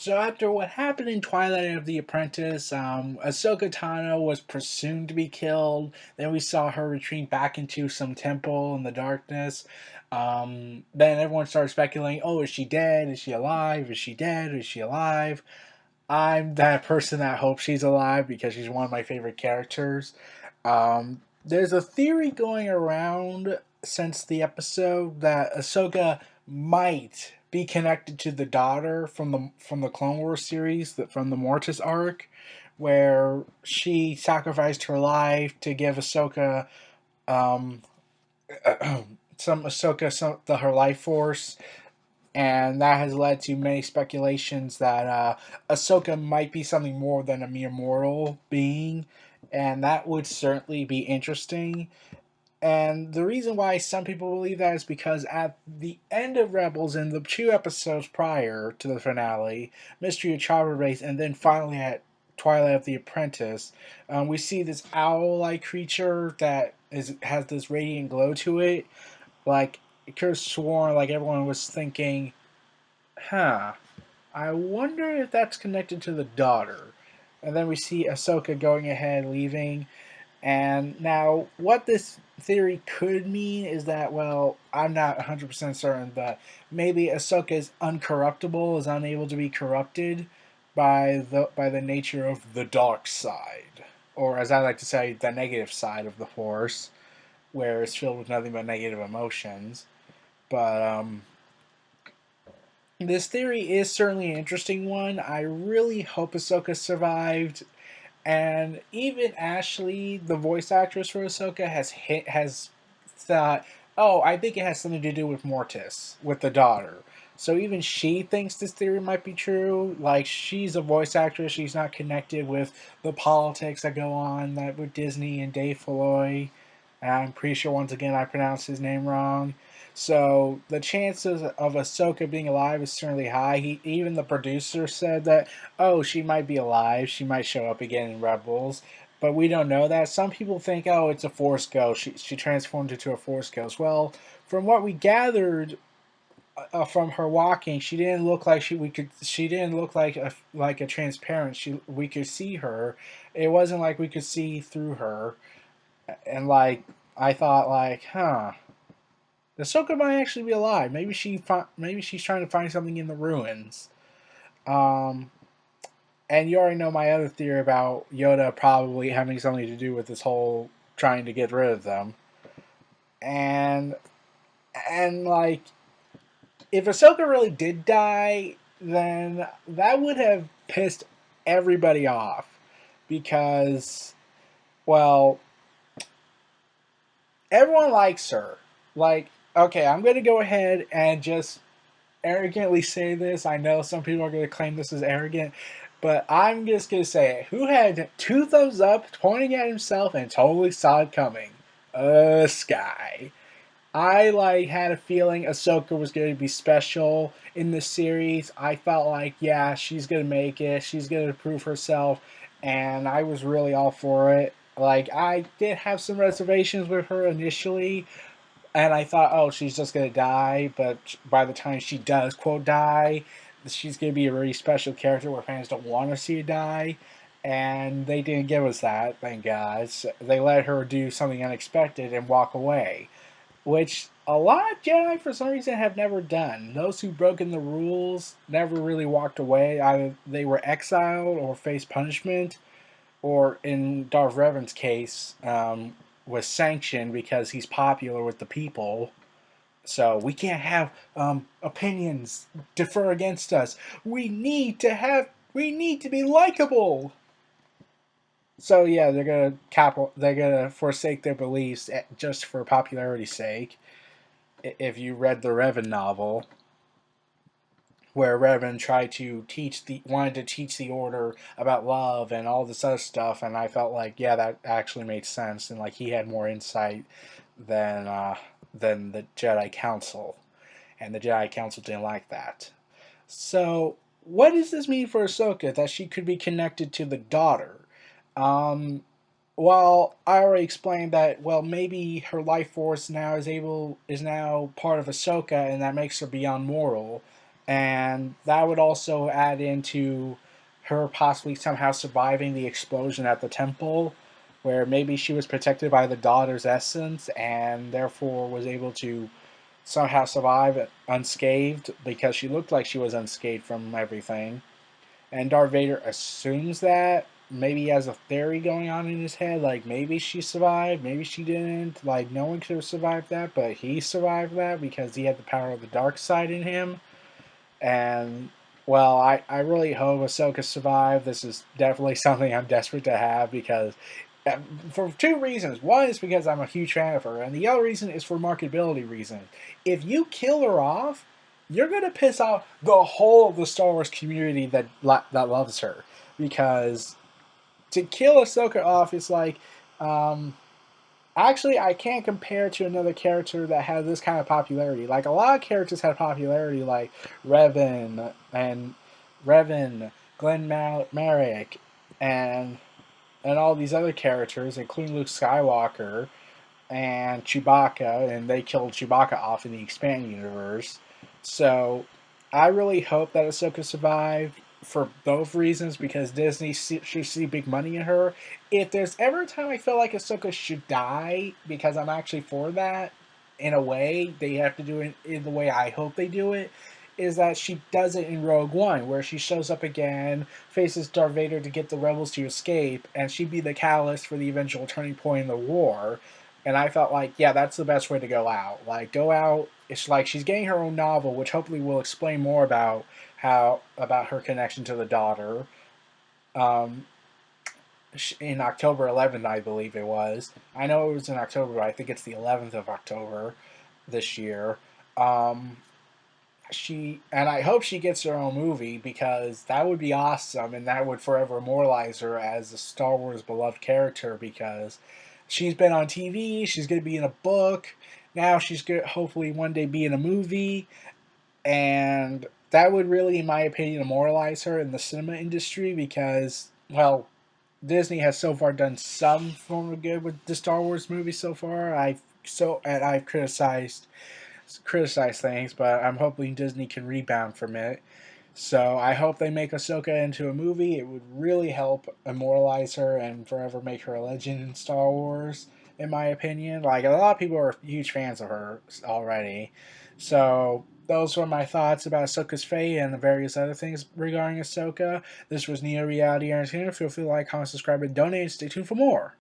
So after what happened in Twilight of the Apprentice, Ahsoka Tano was presumed to be killed. Then we saw her retreat back into some temple in the darkness. Then everyone started speculating, oh, is she dead? Is she alive? Is she dead? Is she alive? I'm that person that hopes she's alive because she's one of my favorite characters. There's a theory going around since the episode that Ahsoka might be connected to the daughter from the Clone Wars series, from the Mortis arc, where she sacrificed her life to give Ahsoka um, her life force, and that has led to many speculations that Ahsoka might be something more than a mere mortal being, and that would certainly be interesting. And the reason why some people believe that is because at the end of Rebels, in the two episodes prior to the finale, Mystery of Chopper Race, and then finally at Twilight of the Apprentice, we see this owl-like creature that has this radiant glow to it. Like, it could have sworn, like everyone was thinking, huh, I wonder if that's connected to the daughter. And then we see Ahsoka going ahead, leaving. And now, what this theory could mean is that, well, I'm not 100% certain, but maybe Ahsoka is uncorruptible, is unable to be corrupted by the nature of the dark side, or as I like to say, the negative side of the Force, where it's filled with nothing but negative emotions. But this theory is certainly an interesting one. I really hope Ahsoka survived, and even Ashley, the voice actress for Ahsoka, has thought, oh, I think it has something to do with Mortis, with the daughter. So even she thinks this theory might be true. Like, she's a voice actress, she's not connected with the politics that go on that with Disney and Dave Filoni. And I'm pretty sure once again I pronounced his name wrong. So the chances of Ahsoka being alive is certainly high. Even the producer said that, oh, she might be alive. She might show up again in Rebels. But we don't know that. Some people think, oh, it's a Force ghost. She transformed into a Force ghost. Well, from what we gathered from her walking, she didn't look like She didn't look like a transparent. We could see her. It wasn't like we could see through her. And like I thought, like, huh. Ahsoka might actually be alive. Maybe she's trying to find something in the ruins. Um, And you already know my other theory about Yoda probably having something to do with this whole trying to get rid of them. And like, if Ahsoka really did die, then that would have pissed everybody off because, well, everyone likes her. Like, okay, I'm gonna go ahead and just arrogantly say this. I know some people are gonna claim this is arrogant, but I'm just gonna say it. Who had two thumbs up pointing at himself and totally saw it coming? Sky. I like had a feeling Ahsoka was going to be special in this series. I felt like, yeah, she's gonna make it. She's gonna prove herself, and I was really all for it. Like, I did have some reservations with her initially, and I thought, oh, she's just gonna die. But by the time she does quote die, she's gonna be a really special character where fans don't want to see her die. And they didn't give us that, thank God. So they let her do something unexpected and walk away, which a lot of Jedi for some reason have never done. Those who've broken the rules never really walked away. Either they were exiled or faced punishment, or in Darth Revan's case, was sanctioned because he's popular with the people. So we can't have opinions differ against us. We need to be likable. So yeah, they're gonna forsake their beliefs just for popularity's sake. If you read the Revan novel, where Revan wanted to teach the Order about love and all this other stuff, and I felt like, yeah, that actually made sense, and like he had more insight than the Jedi Council, and the Jedi Council didn't like that. So, what does this mean for Ahsoka that she could be connected to the daughter? Um, well, I already explained that. Well, maybe her life force now is now part of Ahsoka, and that makes her beyond mortal. and that would also add into her possibly somehow surviving the explosion at the temple, where maybe she was protected by the daughter's essence and therefore was able to somehow survive unscathed because she looked like she was unscathed from everything. And Darth Vader assumes that. Maybe he has a theory going on in his head, like maybe she survived, maybe she didn't. Like no one could have survived that, but he survived that because he had the power of the dark side in him. And well, I really hope Ahsoka survived. This is definitely something I'm desperate to have because for two reasons. One is because I'm a huge fan of her, and the other reason is for marketability reasons. If you kill her off, you're gonna piss off the whole of the Star Wars community that loves her because to kill Ahsoka off is like um, actually, I can't compare to another character that has this kind of popularity. Like a lot of characters have popularity, like Revan and Revan, Glenn Merrick, and all these other characters, including Luke Skywalker and Chewbacca, and they killed Chewbacca off in the expanded universe. So I really hope that Ahsoka survived for both reasons because Disney should see big money in her. If there's ever a time I feel like Ahsoka should die, because I'm actually for that, in a way, they have to do it in the way I hope they do it, is that she does it in Rogue One, where she shows up again, faces Darth Vader to get the rebels to escape, and she'd be the catalyst for the eventual turning point in the war. And I felt like, yeah, that's the best way to go out. Like, go out. It's like she's getting her own novel, which hopefully will explain more about about her connection to the daughter. Um, in October 11th, I believe it was. I know it was in October, but I think it's the 11th of October this year. Um, I hope she gets her own movie because that would be awesome, and that would forever immortalize her as a Star Wars beloved character because she's been on TV, she's going to be in a book, now she's going to hopefully one day be in a movie, and that would really, in my opinion, immortalize her in the cinema industry because, well, Disney has so far done some form of good with the Star Wars movies so far. I've criticized things, but I'm hoping Disney can rebound from it. So I hope they make Ahsoka into a movie. It would really help immortalize her and forever make her a legend in Star Wars, in my opinion. Like a lot of people are huge fans of her already. So those were my thoughts about Ahsoka's fate and the various other things regarding Ahsoka. This was Neo Reality Entertainment. Feel free to like, comment, subscribe, and donate. Stay tuned for more.